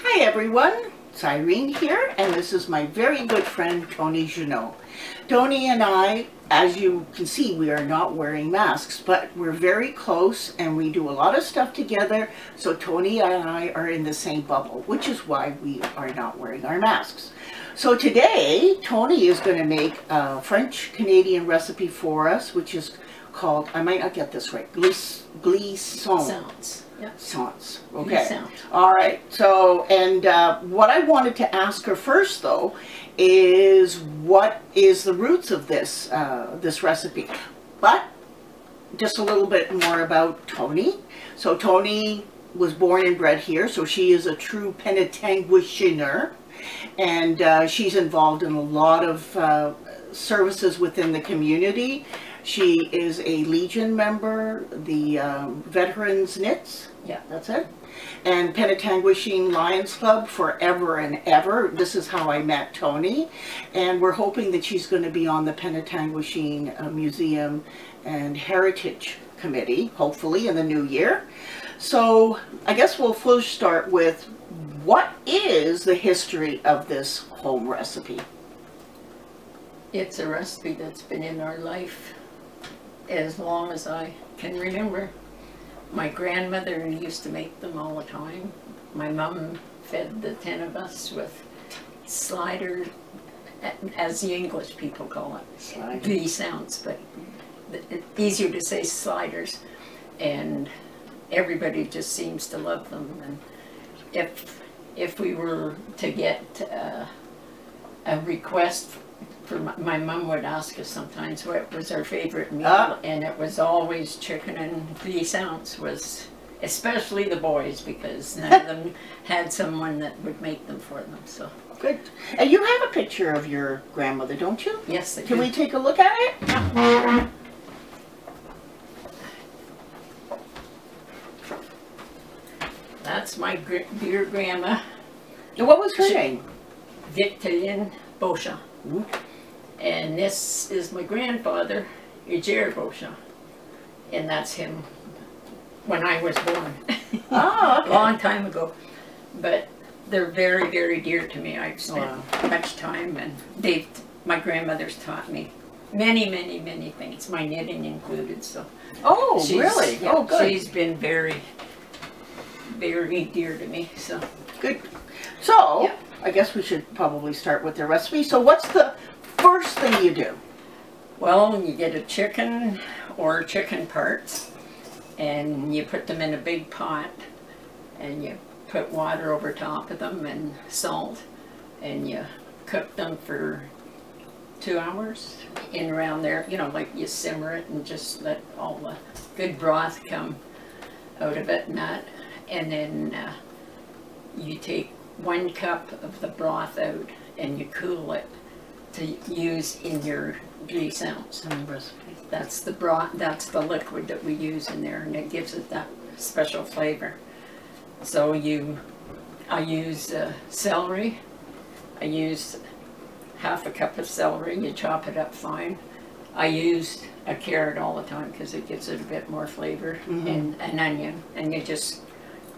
Hi everyone, it's Irene here, and this is my very good friend Toni Juneau. Toni and I, as you can see, we are not wearing masks, but we're very close and we do a lot of stuff together, so Toni and I are in the same bubble, which is why we are not wearing our masks. So today, Toni is going to make a French-Canadian recipe for us, which is called, I might not get this right, Glissantes. Yep. Glissantes. Okay. Glissantes. All right. So, and what I wanted to ask her first, though, is what is the roots of this this recipe? But just a little bit more about Toni. So Toni was born and bred here, so she is a true Penetanguishene, and she's involved in a lot of services within the community. She is a Legion member, the Veterans Knits, yeah, that's it, and Penetanguishene Lions Club forever and ever. This is how I met Toni, and we're hoping that she's going to be on the Penetanguishene Museum and Heritage Committee, hopefully in the new year. So I guess we'll first start with, what is the history of this home recipe? It's a recipe that's been in our life as long as I can remember. My grandmother used to make them all the time. My mum fed the 10 of us with sliders, as the English people call it. Glissantes, but it's easier to say sliders. And everybody just seems to love them. And if we were to get a request for, my mum would ask us sometimes what was our favorite meal, and it was always chicken and Glissantes, was especially the boys, because none of them had someone that would make them for them. So good. And you have a picture of your grandmother, don't you? yes, Can we take a look at it? Yeah. That's my dear grandma. What was her name? Beauchamp. And this is my grandfather, Beauchamp, and that's him when I was born. Oh, okay. Long time ago. But they're very, very dear to me. I've spent much time, and my grandmother's taught me many, many, many things, my knitting included. So. Oh, really? Yeah, oh, good. She's been very, very dear to me. So. Good. So, yeah. I guess we should probably start with the recipe. So what's the first thing you do? Well, you get a chicken or chicken parts, and you put them in a big pot, and you put water over top of them and salt, and you cook them for 2 hours in around there. You know, like you simmer it and just let all the good broth come out of it and that. And then you take 1 cup of the broth out and you cool it to use in your Glissantes recipe. That's the broth, that's the liquid that we use in there, and it gives it that special flavor. So I use celery. I use half a cup of celery. You chop it up fine. I use a carrot all the time because it gives it a bit more flavor, and an onion, and you just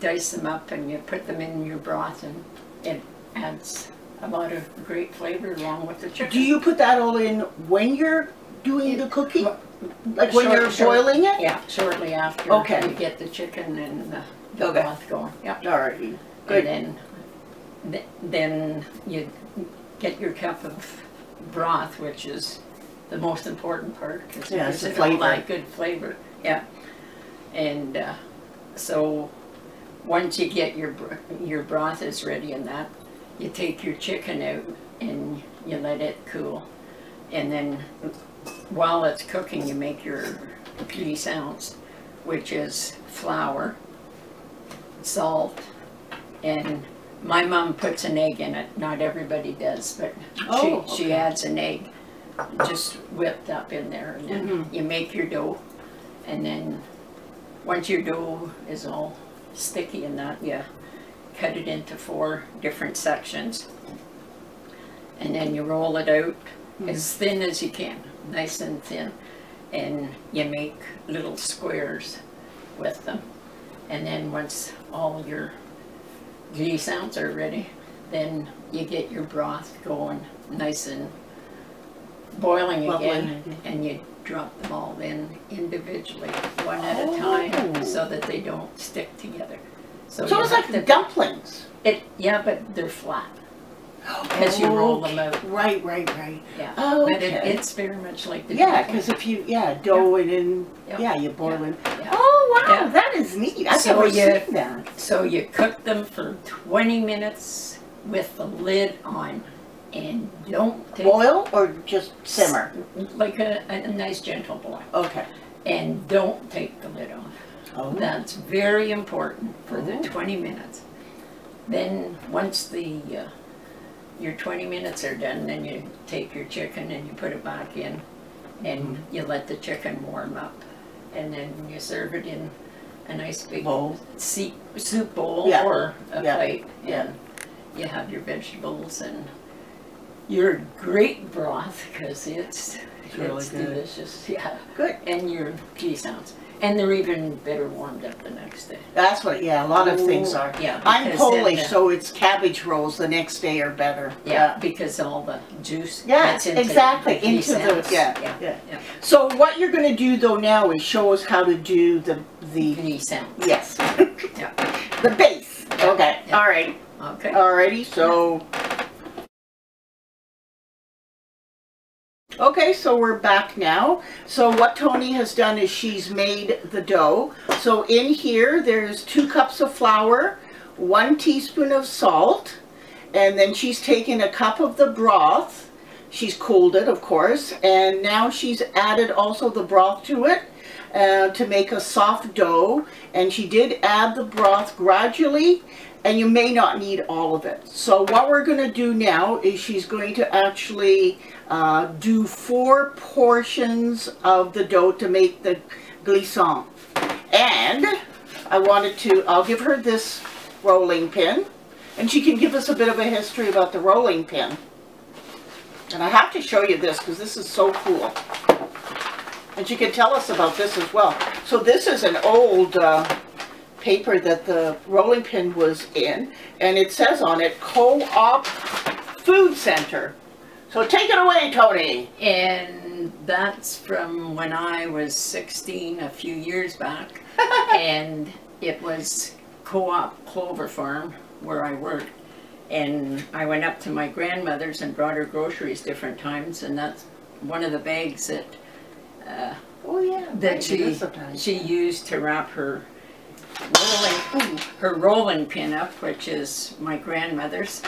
dice them up and you put them in your broth, and it adds a lot of great flavor along with the chicken. Do you put that all in when you're doing the cooking? Like when you're boiling it? Yeah, shortly after you get the chicken and the broth going. Yeah. All right. Good. And then you get your cup of broth, which is the most important part, because it gives it all that good flavor. Yeah. And so once you get your broth is ready and that, you take your chicken out and you let it cool, and then while it's cooking you make your Glissantes, which is flour, salt, and my mom puts an egg in it. Not everybody does, but she adds an egg just whipped up in there, and then you make your dough, and then once your dough is all sticky and that, you cut it into 4 different sections, and then you roll it out as thin as you can, nice and thin, and you make little squares with them. And then once all your Glissantes are ready, then you get your broth going nice and boiling again, and you drop them all in individually, one at a time, so that they don't stick together. So it's like the dumplings. Yeah, but they're flat as you roll them out. Right. Yeah, Oh, but okay. it's very much like the yeah, because if you dough it in, you boil it. Yeah. Oh wow, that is neat. I've never seen that. So you cook them for 20 minutes with the lid on, and don't take Boil or just simmer? like a nice gentle boil. Okay. And don't take the lid off. Oh. That's very important for the 20 minutes. Then once your 20 minutes are done, then you take your chicken and you put it back in, and you let the chicken warm up, and then you serve it in a nice big bowl, soup bowl or a plate, and you have your vegetables and your great broth, because it's really good. Delicious. Yeah, good. And your Glissantes. And they're even better warmed up the next day. That's what, a lot of things are. Yeah, I'm Polish, so it's cabbage rolls the next day are better. Yeah, because all the juice gets into exactly, the into the, yeah. So what you're going to do though now is show us how to do the Glissantes. Yes. Yeah. The base. Yeah. Okay. Yeah. All right. Okay. Alrighty, so... Okay, so we're back now. So what Toni has done is she's made the dough. So in here, there's 2 cups of flour, 1 teaspoon of salt, and then she's taken a cup of the broth. She's cooled it, of course, and now she's added also the broth to it to make a soft dough. And she did add the broth gradually, and you may not need all of it. So what we're going to do now is she's going to actually do 4 portions of the dough to make the glissant. And I'll give her this rolling pin, and she can give us a bit of a history about the rolling pin. And I have to show you this because this is so cool. And she can tell us about this as well. So this is an old paper that the rolling pin was in, and it says on it, Co-op Food Center. So take it away, Toni. And that's from when I was 16 a few years back. And it was Co-op Clover Farm where I worked. And I went up to my grandmother's and brought her groceries different times, and that's one of the bags that she used to wrap her rolling pin up, which is my grandmother's,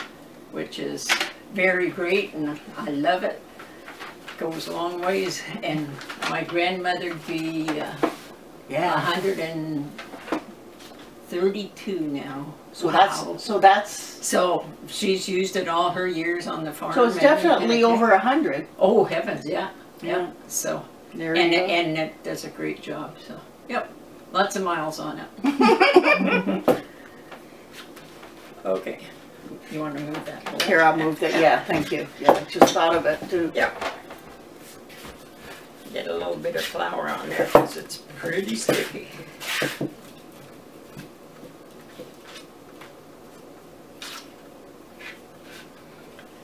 which is very great, and I love it. Goes a long ways. And my grandmother'd be 132 now. So wow. So she's used it all her years on the farm. So it's definitely over 100. Oh heavens, yeah. Yeah. So there you go. And it does a great job. So yep, lots of miles on it. Okay, you want to move that bowl? Here, I'll move that. Yeah, thank you. Yeah, I just thought of it too. Yep. Get a little bit of flour on there because it's pretty sticky.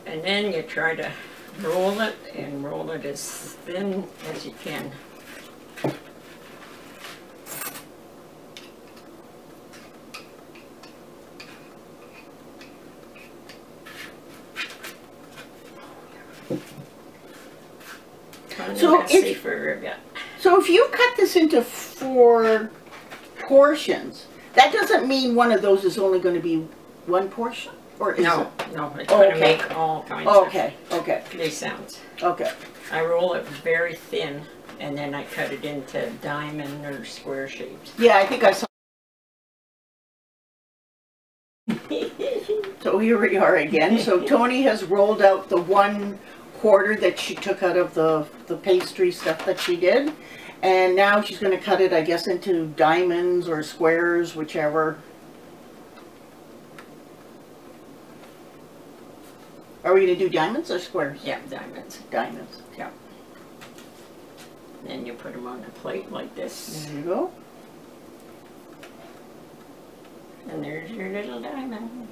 And then you try to roll it, and roll it as thin as you can. So if you cut this into 4 portions, that doesn't mean one of those is only going to be 1 portion? Or is no, it's going to make all kinds of glissants. Okay. I roll it very thin, and then I cut it into diamond or square shapes. Yeah, I think I saw. So here we are again. So Toni has rolled out the 1/4 that she took out of the pastry stuff that she did. And now she's going to cut it, I guess, into diamonds or squares, whichever. Are we going to do diamonds or squares? Yeah, diamonds. Diamonds. Yeah. Then you put them on a plate like this. There you go. And there's your little diamond.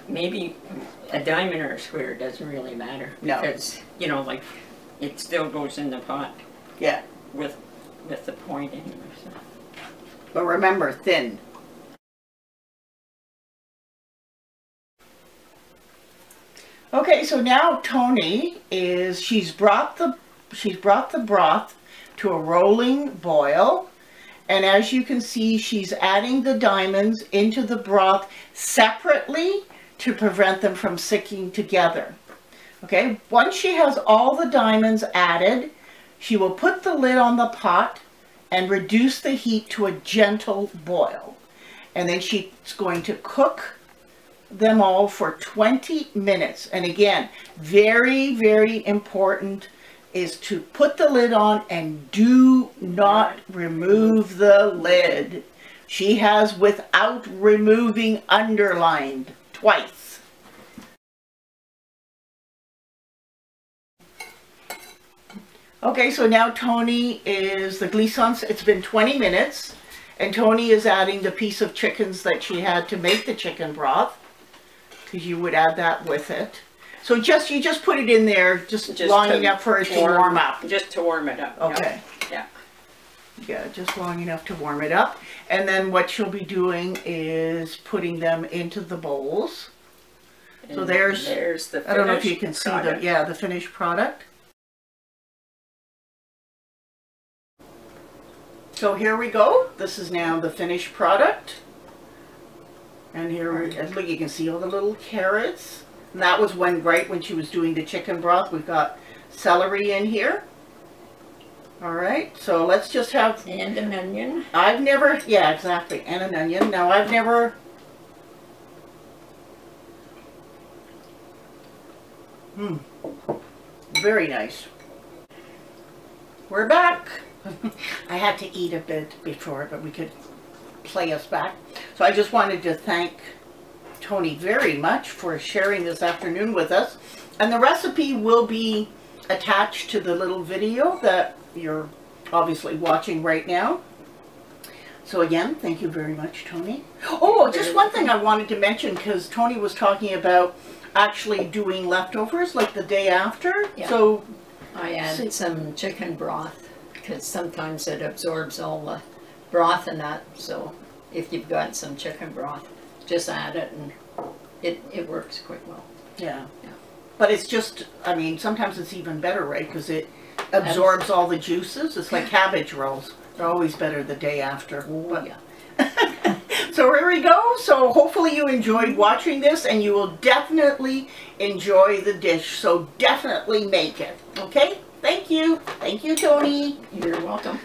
Maybe a diamond or a square doesn't really matter. No. Because, you know, like, it still goes in the pot. Yeah. With the point anyway. So. But remember, thin. Okay, so now Toni she's brought the broth to a rolling boil, and as you can see, she's adding the diamonds into the broth separately to prevent them from sticking together. Okay, once she has all the diamonds added, she will put the lid on the pot and reduce the heat to a gentle boil. And then she's going to cook them all for 20 minutes. And again, very, very important is to put the lid on and do not remove the lid. She has without removing underlined twice. Okay, so now Toni the Glissantes, it's been 20 minutes, and Toni is adding the piece of chickens that she had to make the chicken broth, because you would add that with it. So you just put it in there just long enough for it to warm up. Just to warm it up. Okay. Yeah. Yeah, just long enough to warm it up. And then what she'll be doing is putting them into the bowls. And so there's the I don't know if you can see the finished product. So here we go. This is now the finished product. And here, look, you can see all the little carrots. And that was right when she was doing the chicken broth. We've got celery in here. All right, so let's just have... And an onion. I've never... Yeah, exactly. And an onion. Now, I've never... Very nice. We're back. I had to eat a bit before, but we could play us back. So I just wanted to thank Toni very much for sharing this afternoon with us. And the recipe will be attached to the little video that you're obviously watching right now. So again, thank you very much, Toni. Oh, just one thing I wanted to mention, because Toni was talking about actually doing leftovers like the day after. Yeah. So I add some chicken broth, because sometimes it absorbs all the broth in that. So if you've got some chicken broth, just add it, and it works quite well. Yeah. Yeah. But it's just, I mean, sometimes it's even better, right? Because it absorbs all the juices. It's like cabbage rolls. They're always better the day after. Oh, but yeah. So here we go. So hopefully you enjoyed watching this, and you will definitely enjoy the dish. So definitely make it. Okay? Thank you. Thank you, Toni. You're welcome.